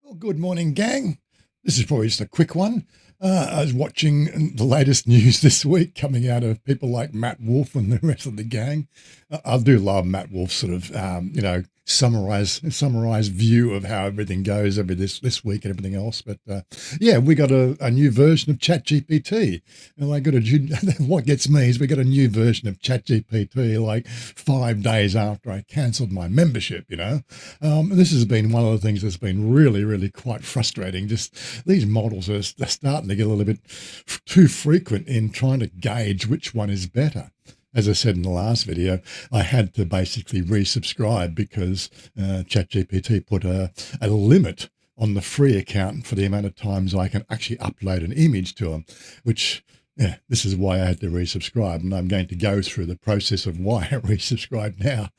Well, good morning, gang. This is probably just a quick one. I was watching the latest news this week coming out of people like Matt Wolf and the rest of the gang. I do love Matt Wolf's sort of, summarized view of how everything goes every this week and everything else. But yeah, we got a new version of ChatGPT. And I got what gets me is we got a new version of ChatGPT like 5 days after I cancelled my membership. And this has been one of the things that's been really, really quite frustrating. Just these models are they're starting to get a little bit too frequent in trying to gauge which one is better. As I said in the last video, I had to basically resubscribe because ChatGPT put a limit on the free account for the amount of times I can actually upload an image to them, which, yeah, this is why I had to resubscribe, and I'm going to go through the process of why I resubscribed now.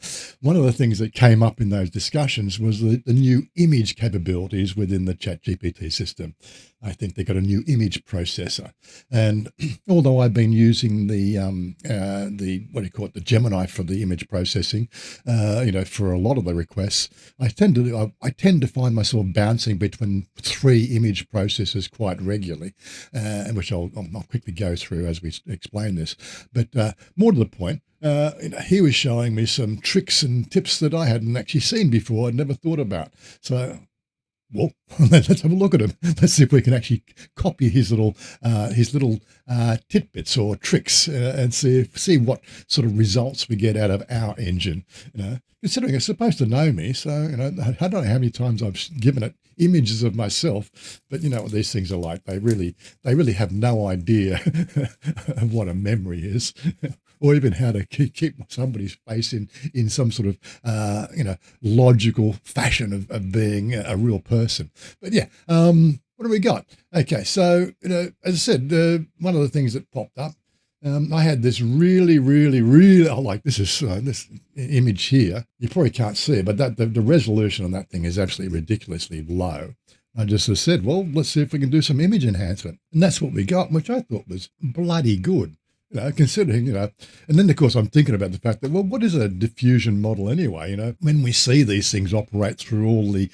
One of the things that came up in those discussions was the new image capabilities within the ChatGPT system. I think they got a new image processor, and although I've been using the the Gemini for the image processing, for a lot of the requests, I tend to find myself bouncing between 3 image processors quite regularly, which I'll quickly go through as we explain this. But more to the point, he was showing me some tricks and tips that I hadn't actually seen before, I'd never thought about. So, well, let's have a look at him. Let's see if we can actually copy his little tidbits or tricks and see what sort of results we get out of our engine. Considering it's supposed to know me, so I don't know how many times I've given it images of myself, but you know what these things are like. They really have no idea of what a memory is. Or even how to keep somebody's face in some sort of logical fashion of being a real person. But yeah, what do we got? Okay, so as I said, one of the things that popped up, I had this really I like this image here. You probably can't see it, but the resolution on that thing is absolutely ridiculously low. I just said, well, let's see if we can do some image enhancement, and that's what we got, which I thought was bloody good. Considering, and then of course I'm thinking about the fact that, well, what is a diffusion model anyway? When we see these things operate through all the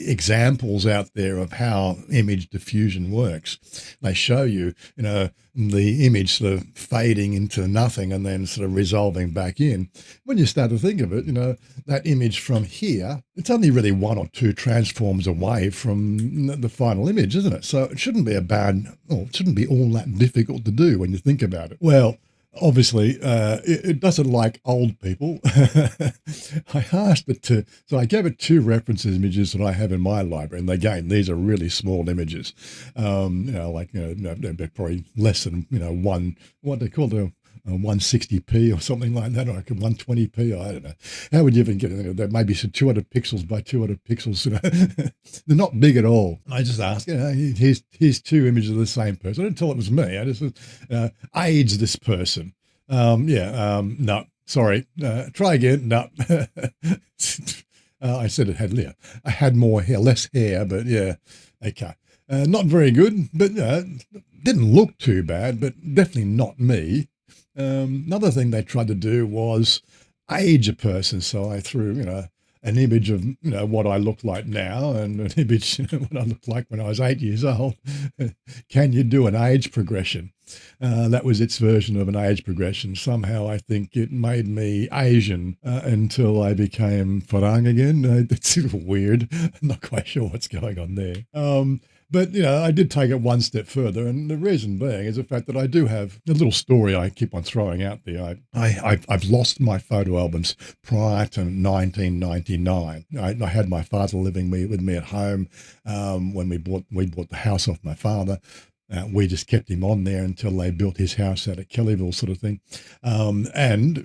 examples out there of how image diffusion works, they show you, the image sort of fading into nothing and then sort of resolving back in. When you start to think of it, that image from here, it's only really 1 or 2 transforms away from the final image, isn't it? So it shouldn't be it shouldn't be all that difficult to do when you think about it. Well, obviously, it doesn't like old people. I asked it so I gave it 2 reference images that I have in my library, and again, these are really small images. They're probably less than what they call the 160p or something like that, or like a 120p. I don't know. How would you even get it? There may be some 200 pixels by 200 pixels. They're not big at all. I just asked, here's 2 images of the same person. I didn't tell it was me. I just said, age this person. No, sorry. Try again. No. I said it had hair. I had more hair, less hair, but yeah, okay. Not very good, but didn't look too bad, but definitely not me. Another thing they tried to do was age a person. So I threw, an image of, what I look like now and an image, what I looked like when I was 8 years old. Can you do an age progression? That was its version of an age progression. Somehow I think it made me Asian until I became Farang again. It's weird. I'm not quite sure what's going on there. But, I did take it one step further, and the reason being is the fact that I do have a little story I keep on throwing out there. I've lost my photo albums prior to 1999. I had my father living with me at home when we bought the house off my father. We just kept him on there until they built his house out at Kellyville, sort of thing. And,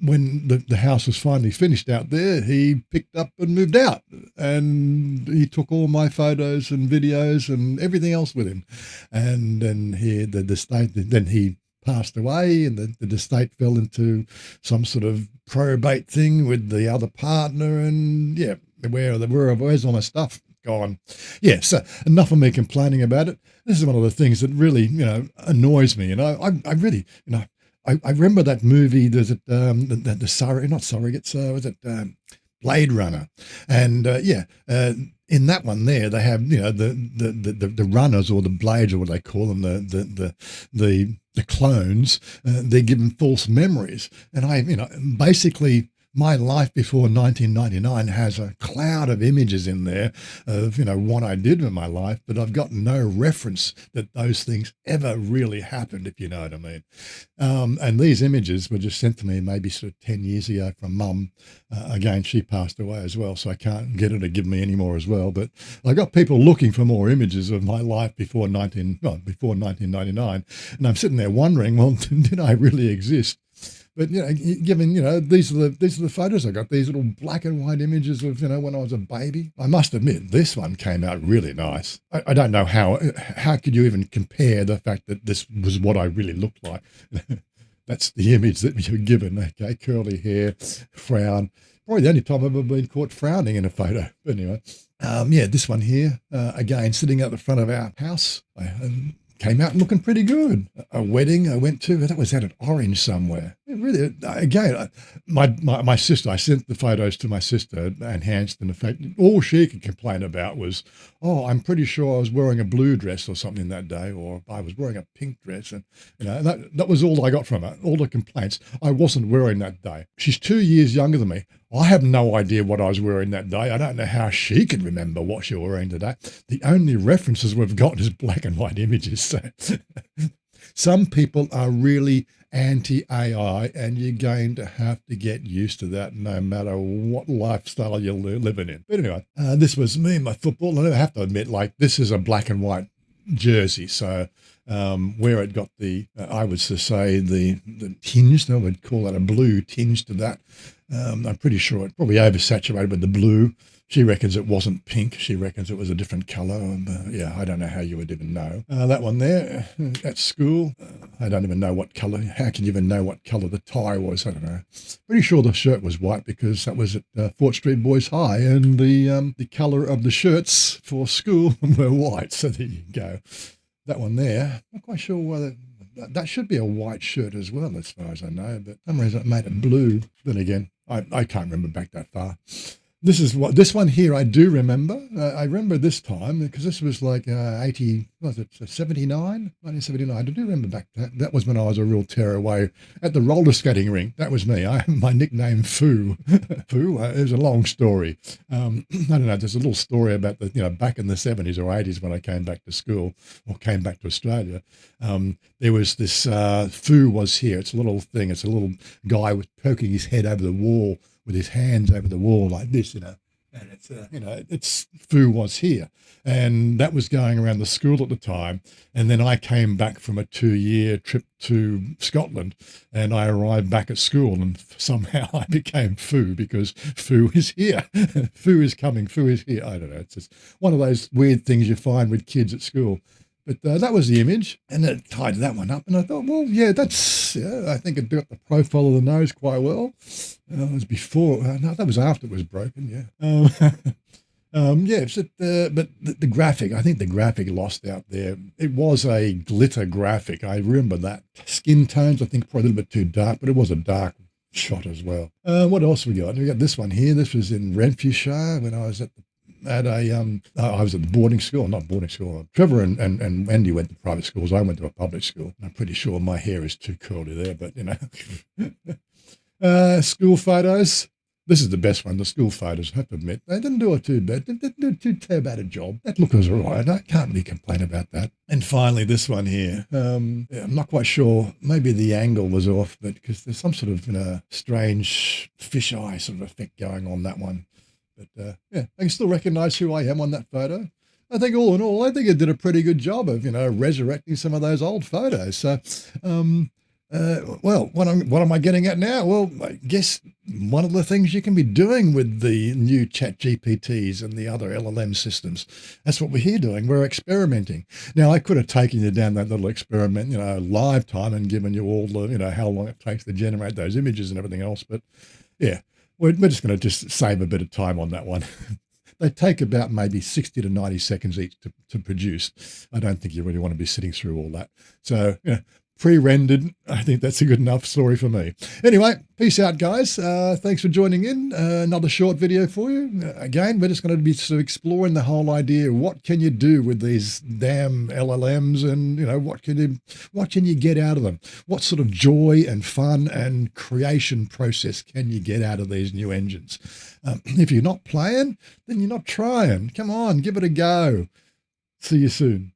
when the house was finally finished out there, he picked up and moved out. And he took all my photos and videos and everything else with him. And then he passed away, and the estate fell into some sort of probate thing with the other partner. And, yeah, where's all my stuff? Gone. Yeah, so enough of me complaining about it. This is one of the things that really, annoys me. I really, I remember that movie. There's the not surrogates. Was it Blade Runner, and in that one there they have the runners or the blades or what they call them the clones. They're given false memories, and I basically. My life before 1999 has a cloud of images in there of, what I did with my life, but I've got no reference that those things ever really happened, if you know what I mean. And these images were just sent to me maybe sort of 10 years ago from Mum. Again, she passed away as well, so I can't get her to give me any more as well. But I got people looking for more images of my life before 1999, and I'm sitting there wondering, well, did I really exist? But given these are the photos I got. These little black and white images of when I was a baby. I must admit this one came out really nice. I don't know how could you even compare the fact that this was what I really looked like. That's the image that you're given. Okay, curly hair, frown. Probably the only time I've ever been caught frowning in a photo. But anyway, this one here again sitting at the front of our house. Came out looking pretty good. A wedding I went to, that was out at Orange somewhere. It really, again, my sister, I sent the photos to my sister, enhanced, and in fact, all she could complain about was, oh, I'm pretty sure I was wearing a blue dress or something that day, or I was wearing a pink dress. And, that was all I got from her, all the complaints. I wasn't wearing that day. She's 2 years younger than me. I have no idea what I was wearing that day. I don't know how she can remember what she was wearing today. The only references we've got is black and white images. So some people are really anti-AI, and you're going to have to get used to that no matter what lifestyle you're living in. But anyway, this was me and my football. And I have to admit, this is a black and white jersey. So where it got I would say the tinge, I would call that a blue tinge to that. I'm pretty sure it probably oversaturated with the blue. She reckons it wasn't pink. She reckons it was a different colour. I don't know how you would even know. That one there at school, I don't even know what colour. How can you even know what colour the tie was? I don't know. Pretty sure the shirt was white because that was at Fort Street Boys High, and the colour of the shirts for school were white. So there you go. That one there, not quite sure whether that should be a white shirt as well, as far as I know, but for some reason it made it blue. Then again, I can't remember back that far. This one here I do remember. I remember this time because this was like 79? 1979. I do remember back that was when I was a real tearaway at the roller skating rink. That was me. My nickname Foo. Foo. It was a long story. I don't know. There's a little story about back in the 70s or 80s when I came back to school or came back to Australia. There was this Foo was here. It's a little thing. It's a little guy with poking his head over the wall with his hands over the wall like this, and it's it's Foo was here, and that was going around the school at the time. And then I came back from a 2-year trip to Scotland, and I arrived back at school, and somehow I became Foo because Foo is here. Foo is coming. Foo is here. I don't know. It's just one of those weird things you find with kids at school. But that was the image, and it tied that one up. And I thought, well, I think it got the profile of the nose quite well. It was before, no, that was after it was broken, yeah. But the graphic, I think the graphic lost out there. It was a glitter graphic. I remember that. Skin tones, I think, probably a little bit too dark, but it was a dark shot as well. What else we got? We got this one here. This was in Renfrewshire when I was I was at the boarding school, not boarding school. Trevor and Wendy went to private schools. I went to a public school. I'm pretty sure my hair is too curly there, but school photos. This is the best one, the school photos, I have to admit. They didn't do it too bad. They didn't do too bad a job. That look was all right. I can't really complain about that. And finally, this one here. I'm not quite sure. Maybe the angle was off, but because there's some sort of strange fisheye sort of effect going on that one. But I can still recognize who I am on that photo. I think all in all, I think it did a pretty good job of, resurrecting some of those old photos. So, what am I getting at now? Well, I guess one of the things you can be doing with the new ChatGPTs and the other LLM systems, that's what we're here doing. We're experimenting. Now, I could have taken you down that little experiment, live time and given you all the, how long it takes to generate those images and everything else. But yeah. We're just going to just save a bit of time on that one. They take about maybe 60 to 90 seconds each to produce. I don't think you really want to be sitting through all that. So, pre-rendered. I think that's a good enough story for me. Anyway, peace out, guys. Thanks for joining in. Another short video for you. Again, we're just going to be sort of exploring the whole idea. What can you do with these damn LLMs, and what can you get out of them? What sort of joy and fun and creation process can you get out of these new engines? If you're not playing, then you're not trying. Come on, give it a go. See you soon.